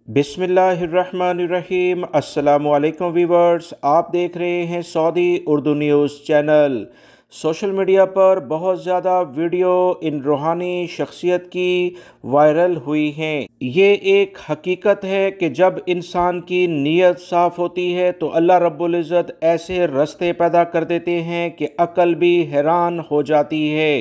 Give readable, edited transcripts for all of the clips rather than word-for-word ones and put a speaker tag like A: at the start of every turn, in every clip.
A: बिस्मिल्लाहिर्रहमानिर्रहीम। अस्सलामुअलैकुम वीवर्स, आप देख रहे हैं Saudi Urdu news channel. Social media पर बहुत ज़्यादा वीडियो इन रूहानी शख्सियत की वायरल हुई हैं। ये एक हकीकत है कि जब इंसान की नीयत साफ़ होती है तो अल्लाह रब्बुल इज़्ज़त ऐसे रास्ते पैदा कर देते हैं कि अक्ल भी हैरान हो जाती है।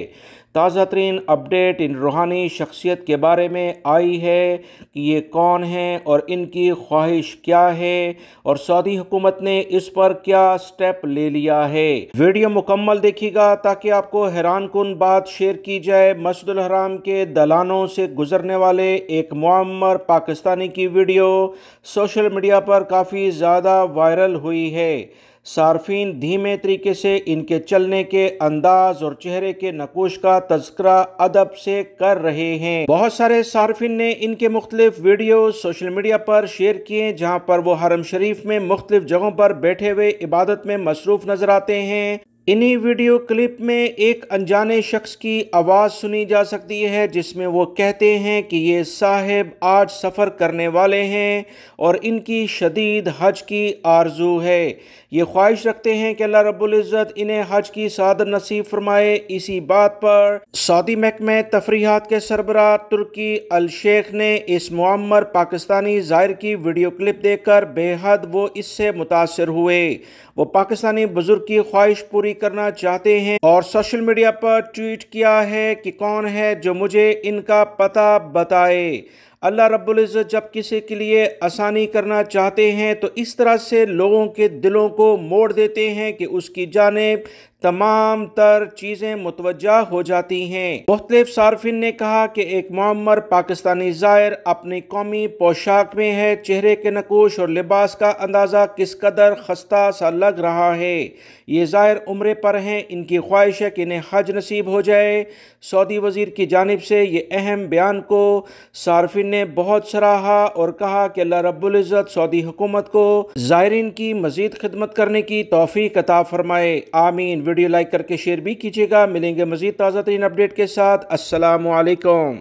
A: ताज़ा तरीन अपडेट इन रूहानी शख्सियत के बारे में आई है कि ये कौन हैं और इनकी ख्वाहिश क्या है और सऊदी हुकूमत ने इस पर क्या स्टेप ले लिया है। वीडियो मुकम्मल देखिएगा ताकि आपको हैरान कुन बात शेयर की जाए। मस्जिदुल हराम के दलानों से गुजरने वाले एक मुअम्मर पाकिस्तानी की वीडियो सोशल मीडिया पर काफ़ी ज़्यादा वायरल हुई है। सार्फिन धीमे तरीके से इनके चलने के अंदाज और चेहरे के नकूश का तज़किरा अदब से कर रहे हैं। बहुत सारे सार्फिन ने इनके मुख्तलिफ वीडियो सोशल मीडिया पर शेयर किए जहां पर वो हरम शरीफ में मुख्तलिफ जगहों पर बैठे हुए इबादत में मसरूफ़ नजर आते हैं। इन्हीं वीडियो क्लिप में एक अनजाने शख्स की आवाज़ सुनी जा सकती है जिसमें वो कहते हैं कि ये साहिब आज सफ़र करने वाले हैं और इनकी शदीद हज की आरजू है। ये ख्वाहिश रखते हैं कि अल्लाह रब्बुल इज़्ज़त इन्हें हज की सादत नसीब फरमाए। इसी बात पर सऊदी महकमे तफरीहात के सरबराह तुर्की अल शेख ने इस मुअम्मर पाकिस्तानी ज़ाहिर की वीडियो क्लिप देखकर बेहद वो इससे मुतासर हुए। वो पाकिस्तानी बुजुर्ग की ख्वाहिश पूरी करना चाहते हैं और सोशल मीडिया पर ट्वीट किया है कि कौन है जो मुझे इनका पता बताए। अल्लाह रब्बुल इज़्ज़त जब किसी के लिए आसानी करना चाहते हैं तो इस तरह से लोगों के दिलों को मोड़ देते हैं कि उसकी जानिब तमाम तर चीज़ें मुतवज्जा हो जाती हैं। मुख्तलिफ सार्फिन ने कहा कि एक मुअम्मर पाकिस्तानी ज़ायर अपनी कौमी पोशाक में है। चेहरे के नकूश और लिबास का अंदाज़ा किस कदर खस्ता सा लग रहा है। ये ज़ायर उम्रे पर हैं। इनकी ख्वाहिश है कि इन्हें हज नसीब हो जाए। सऊदी वज़ीर की जानिब से ये अहम बयान को सार्फिन ने बहुत सराहा और कहा कि अल्लाह रब्बुल इज़्ज़त सऊदी हुकूमत को ज़ायरीन की मज़ीद खिदमत करने की तौफ़ीक अता फरमाए। आमीन। वीडियो लाइक करके शेयर भी कीजिएगा। मिलेंगे मज़ीद ताज़ा तरीन अपडेट के साथ। अस्सलामु अलैकुम।